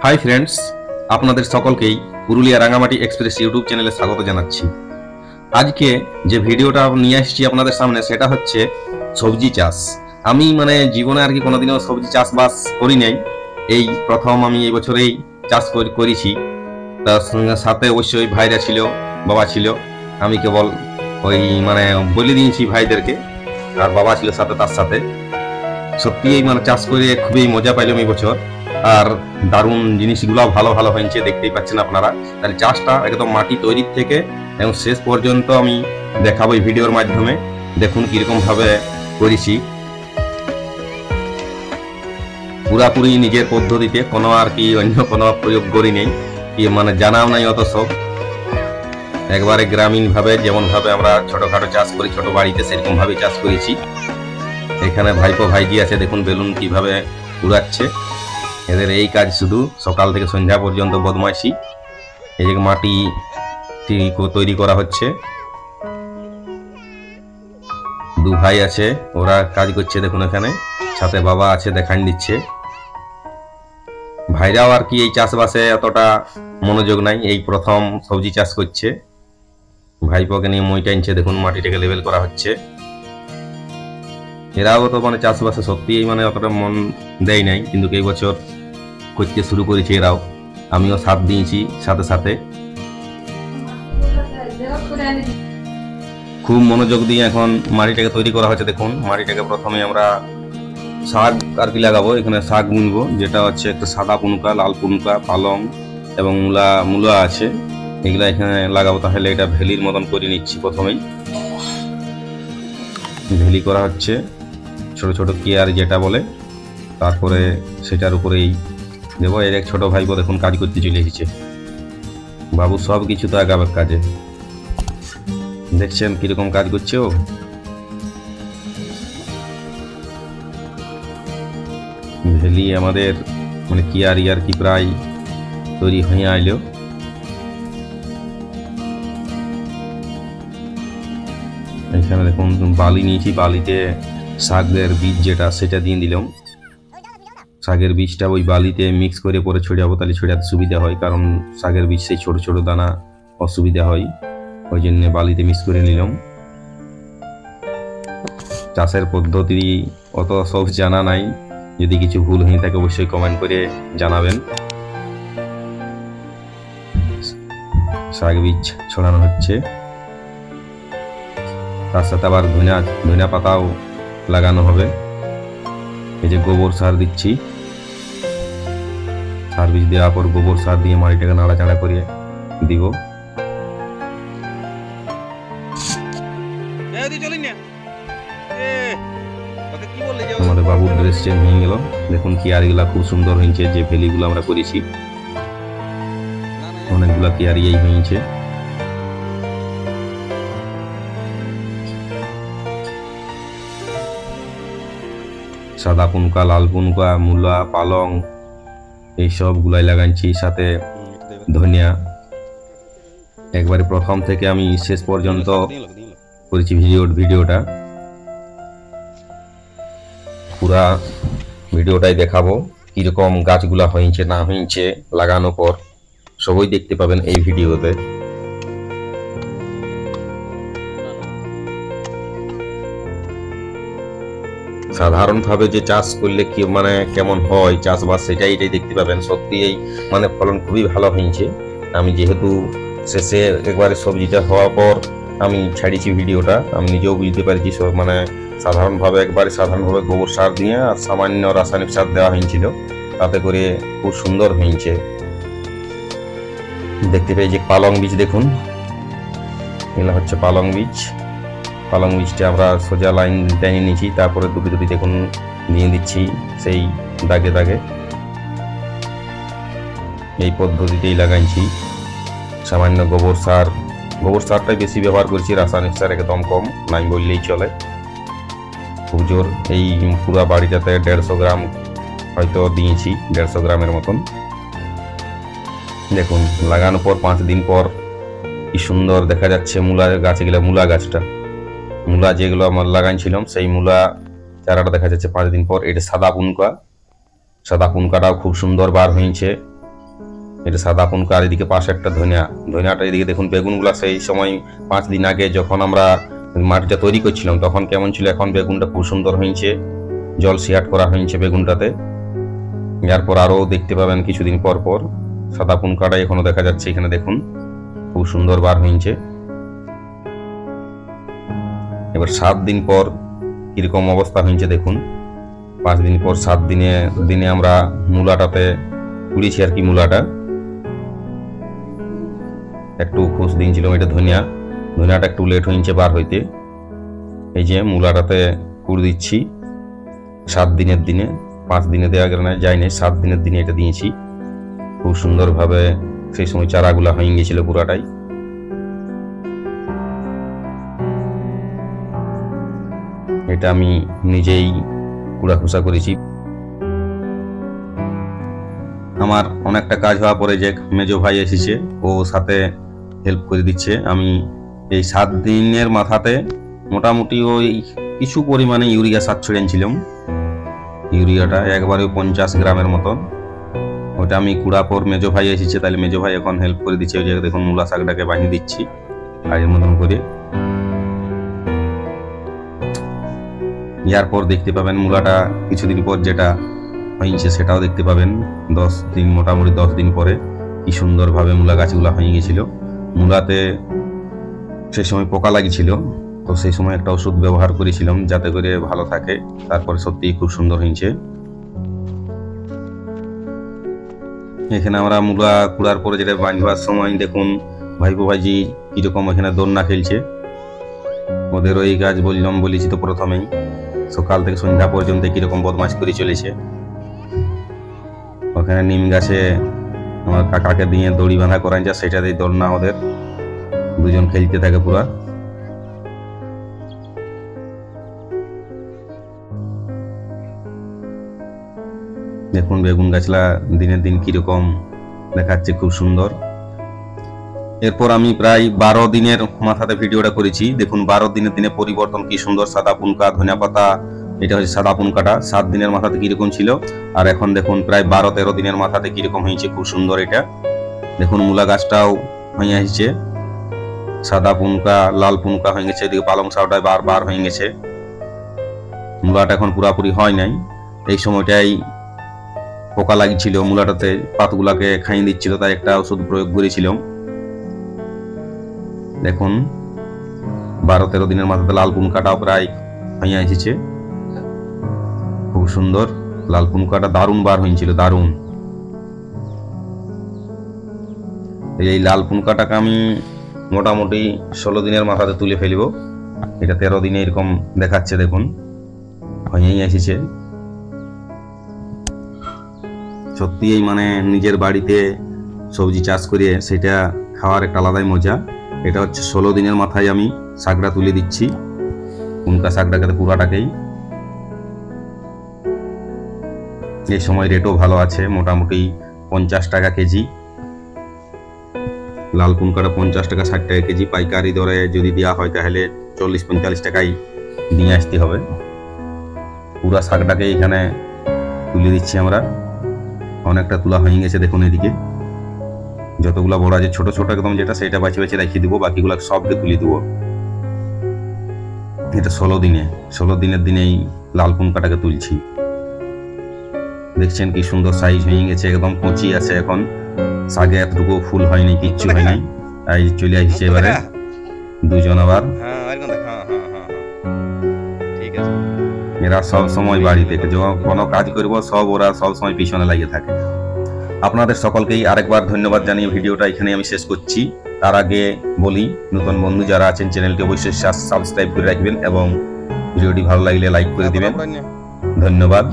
Hi friends, আপনাদের সকলকেই Purulia Rangamati express YouTube চ্যানেলে স্বাগত জানাচ্ছি। আজকে যে ভিডিওটা নিয়ে আসছি আপনাদের সামনে সেটা হচ্ছে সবজি চাষ। আমি জীবনে আর কি কোনোদিনও সবজি চাষবাস করি নাই, এই প্রথম আমি এই বছরেই চাষ করেছি। তার সঙ্গে সাথে অবশ্যই ভাইরা ছিল, বাবা ছিল। আমি কেবল ওই বলে দিয়েছি ভাইদেরকে, আর বাবা ছিল সাথে, তার সাথে সত্যি চাষ করে খুবই মজা পাইলাম এই বছর। আর দারুণ জিনিসগুলো ভালো ভালো হয়েছে, দেখতেই পাচ্ছেন আপনারা। তাহলে চাষটা একদম মাটি তৈরির থেকে এবং শেষ পর্যন্ত আমি দেখাবো এই ভিডিওর মাধ্যমে। দেখুন কিরকম ভাবে করেছি, পুরাপুরি নিজের পদ্ধতিতে, কোনো আর কি অন্য কোনো প্রয়োগ করি নেই, কি জানাও নাই অত সব। একবারে গ্রামীণ ভাবে যেমন ভাবে আমরা ছোটখাটো চাষ করি ছোট বাড়িতে, সেরকম ভাবে চাষ করেছি। এখানে ভাইপো ভাইজি আছে, দেখুন বেলুন কিভাবে উড়াচ্ছে। এদের এই কাজ শুধু সকাল থেকে সন্ধ্যা পর্যন্ত বদমাইশি। এই যে মাটি তৈরি করা হচ্ছে, দু ভাই আছে, ওরা কাজ করছে দেখুন। এখানে সাথে বাবা আছে, দেখান দিচ্ছে। ভাইরাও আর কি এই চাষবাসে অতটা মনোযোগ নাই, এই প্রথম সবজি চাষ করছে। ভাইপোকে নিয়ে মই টানছে, দেখুন মাটিটাকে লেভেল করা হচ্ছে। এরাও তো চাষবাসে সত্যি অতটা মন দেয় নাই, কিন্তু এই বছর করতে শুরু করেছে এরাও। আমিও সাথ দিয়েছি সাথে সাথে। খুব মনোযোগ দিয়ে এখন মাটিটাকে তৈরি করা হচ্ছে। দেখুন মাটিটাকে প্রথমে আমরা শাক আর কি লাগাবো। এখানে শাক বুনবো, যেটা হচ্ছে একটা সাদা পুনকা, লাল পুনকা, পালং এবং মূলা আছে, এগুলা এখানে লাগাবো। তাহলে এটা ভেলির মতন করে নিচ্ছি। প্রথমেই ভেলি করা হচ্ছে, ছোট ছোট কেয়ার যেটা বলে, তারপরে সেটার উপরেই দেবো। এর এক ছোট ভাইপো দেখুন কাজ করতে চলে এসেছে। বাবু সব কিছু তো আগাবে কাজে, দেখছেন কিরকম কাজ করছে ও। ভেলি আমাদের কেয়ার ইয়ার কি প্রায় তৈরি হয়ে আইলো। এখানে দেখুন বালি নিয়েছি, বালিতে শাকের বীজ যেটা সেটা দিয়ে দিলাম। শাকের বীজটা ওই বালিতে মিক্স করে পরে ছড়াবো, তাহলে ছড়াতে সুবিধা হয়, কারণ শাকের বীজ সেই ছোট ছোট দানা অসুবিধা হয়, ওই জন্য বালিতে মিক্স করে নিলাম। চাষের পদ্ধতি অত সব জানা নাই, যদি কিছু ভুল হয়ে থাকে অবশ্যই কমেন্ট করে জানাবেন। শাক বীজ ছড়ানো হচ্ছে, তার সাথে আবার ধনিয়া পাতাও লাগানো হবে। এই যে গোবর সার দিচ্ছি, সার বীজ দেওয়ার পর গোবর সার দিয়ে মাটিটাকে নাড়াচাড়া করে দিব। আমাদের বাবুর ড্রেস চেঞ্জ হয়ে গেল। দেখুন কেয়ারিগুলা খুব সুন্দর হয়েছে, যে ভেলিগুলো আমরা করেছি অনেকগুলা কেয়ারি এই হয়েছে। সাদা পুনকা, লাল পুনকা, মূলা, পালং এই সব গুলাই লাগাচ্ছি, সাথে ধনিয়া। একবারে প্রথম থেকে আমি শেষ পর্যন্ত করেছি ভিডিওটা, পুরা ভিডিওটাই দেখাবো কিরকম গাছগুলা হয়েছে না হয়েছে লাগানোর পর, সবই দেখতে পাবেন এই ভিডিওতে। সাধারণভাবে যে চাষ করলে কি কেমন হয় চাষবাস, এটাই দেখতে পাবেন। সত্যি এই ফলন খুবই ভালো হয়েছে। আমি যেহেতু শেষে একবারে সবজিটা হওয়ার পর আমি ছাড়িয়েছি ভিডিওটা, আমি নিজেও বুঝতে পারছি সাধারণভাবে গোবর সার দিয়ে আর সামান্য রাসায়নিক সার দেওয়া হয়েছিল, তাতে করে খুব সুন্দর হয়েছে। দেখতে পাই যে পালং বীজ, দেখুন এগুলো হচ্ছে পালং বীজ। পালং বীজটা আমরা সোজা লাইন টেনে নিয়েছি, তারপরে দুটি দেখুন দিয়ে দিচ্ছি সেই দাগে দাগে। এই পদ্ধতিতেই লাগাইছি। সামান্য গোবর সারটাই বেশি ব্যবহার করছি, রাসায়নিক সার একদম কম, নাই বললেই চলে। খুব জোর এই পুরা বাড়িটাতে 150 গ্রাম হয়তো দিয়েছি, 150 গ্রামের মতন। দেখুন লাগানোর পর 5 দিন পর কি সুন্দর দেখা যাচ্ছে মূলা গাছগুলো। মূলা যেগুলো আমার লাগাইছিলাম সেই মূলা চারাটা দেখা যাচ্ছে 5 দিন পর। এটা সাদা পুনকাটাও খুব সুন্দর বার হয়েছে, এটা সাদা পুনকা, আর এদিকে পাশে একটা ধনিয়াটা। এদিকে দেখুন বেগুনগুলা সেই সময় 5 দিন আগে যখন আমরা মাটিটা তৈরি করছিলাম তখন কেমন ছিল, এখন বেগুনটা খুব সুন্দর হয়েছে, জল সিয়াট করা হয়েছে বেগুনটাতে। এরপর আরো দেখতে পাবেন কিছুদিন পর পর সাদা পুনকাটা এখনো দেখা যাচ্ছে। এখানে দেখুন খুব সুন্দর বার হয়েছে। এবার 7 দিন পর কিরকম অবস্থা হয়েছে দেখুন। 5 দিন পর 7 দিনে আমরা মূলাটাতে কুড়িয়েছি আর কি। মূলাটা একটু খুশ দিন ছিল, এটা ধনিয়াটা একটু লেট হয়েছে বার হইতে। এই যে মূলাটাতে কুড় দিচ্ছি 7 দিনের দিনে, 5 দিনে দেওয়া গেল না, যায়নি, 7 দিনের দিনে এটা দিয়েছি। খুব সুন্দরভাবে সেই সময় চারাগুলা হয়ে গেছিল পুরাটাই। এটা আমি নিজেই কুড়া খুসা করেছি। আমার অনেকটা কাজ হওয়া পরে যে মেজো ভাই এসেছে, ও সাথে হেল্প করে দিচ্ছে। আমি এই 7 দিনের মাথাতে মোটামুটি ওই কিছু পরিমাণে ইউরিয়া সার ছিলাম। ইউরিয়াটা একবারে 50 গ্রামের মতন। ওটা আমি কুড়া পর মেজো ভাই এসেছে, তাহলে মেজো ভাই এখন হেল্প করে দিচ্ছে। ওই যে দেখুন মূলা শাকটাকে বানিয়ে দিচ্ছি আগের মতন করে। ইয়ার পর দেখতে পাবেন মূলাটা কিছুদিন পর যেটা হয়েছে সেটাও দেখতে পাবেন। 10 দিন, মোটামুটি 10 দিন পরে কি সুন্দরভাবে মূলা গাছগুলা হয়ে গেছিল। মূলাতে সেই সময় পোকা লাগিয়েছিল, তো সেই সময় একটা ওষুধ ব্যবহার করেছিলাম যাতে করে ভালো থাকে। তারপরে সত্যিই খুব সুন্দর হয়েছে। এখানে আমরা মূলা কুড়ার পরে যেটা বাঁধবার সময় দেখুন ভাইপো ভাইজি কিরকম এখানে দোলনা খেলছে। ওদের ওই কাজ বলেছি তো প্রথমেই, সকাল থেকে সন্ধ্যা পর্যন্ত কিরকম বদমাশ করে চলেছে। ওখানে নিম গাছে আমার কাকাকে দিয়ে দড়ি বাঁধা করাই যা, সেটাতেই দোলনা ওদের, দুজন খেলতে থাকে পুরা। দেখুন বেগুন গাছলা দিনের দিন কিরকম দেখাচ্ছে, খুব সুন্দর। এরপর আমি প্রায় 12 দিনের মাথাতে ভিডিওটা করেছি। দেখুন 12 দিনের দিনে পরিবর্তন কি সুন্দর। সাদা পুনকা, ধনিয়া পাতা, এটা হচ্ছে সাদা পুনকাটা 7 দিনের মাথাতে কিরকম ছিল, আর এখন দেখুন প্রায় 12-13 দিনের মাথাতে কিরকম হয়েছে, খুব সুন্দর। এটা দেখুন মূলা গাছটাও হয়ে আসছে, সাদা পুনকা, লাল পুনকা হয়ে গেছে। এদিকে পালং শাকটা বার হয়ে গেছে। মূলাটা এখন পুরাপুরি হয় নাই। এই সময়টাই পোকা লাগিয়েছিল মূলাটাতে, পাতগুলাকে খাইয়ে দিচ্ছিল, তাই একটা ওষুধ প্রয়োগ করেছিলাম। দেখুন 12-13 দিনের মাথাতে লাল পুনকাটাও প্রায় হয়ে এসেছে, খুব সুন্দর। লাল পুনকাটা দারুণ বার হয়েছিল, দারুণ। এই লাল পুনকাটাকে আমি মোটামুটি 16 দিনের মাথাতে তুলে ফেলব। এটা 13 দিনে এরকম দেখাচ্ছে, দেখুন হয়েই এসেছে। সত্যি মানে নিজের বাড়িতে সবজি চাষ করে সেটা খাওয়ার একটা আলাদাই মজা। এটা হচ্ছে 16 দিনের মাথায় আমি শাকটা তুলে দিচ্ছি, পুনকা শাকটাকে পুরাটাকেই। এই সময় রেটও ভালো আছে, মোটামুটি 50 টাকা কেজি। লাল পুনকাটা 50 টাকা, 60 টাকা কেজি। পাইকারি দরে যদি দেওয়া হয় তাহলে 40-45 টাকায় নিয়ে আসতে হবে। পুরা শাকটাকে এখানে তুলে দিচ্ছি আমরা। অনেকটা তোলা হয়ে গেছে দেখুন। এদিকে যতগুলা বড় আছে, ছোট ছোট একদম যেটা, সেটা বাছি বাছি রেখে দিব, বাকিগুলা সবকে তুলে দিব। এটা 16 দিনের দিনেই লাল পুনকাটাকে তুলছি। দেখছেন কি সুন্দর সাইজ হয়ে গেছে, একদম কচি আছে এখন। শাকে এতটুকু ফুল হয়নি, কিচ্ছু হয় নাই। তাই চলে আসছে এবারে দুজন আবার। এরা সব সময় বাড়িতে যখন কোনো কাজ করব ওরা সব সময় পিছনে লাগিয়ে থাকে। আপনাদের সকলকেই আরেকবার ধন্যবাদ জানিয়ে ভিডিওটা এখানে আমি শেষ করছি। তার আগে বলি, নতুন বন্ধু যারা আছেন চ্যানেলটি অবশ্যই সাবস্ক্রাইব করে রাখবেন এবং ভিডিওটি ভালো লাগলে লাইক করে দিবেন। ধন্যবাদ।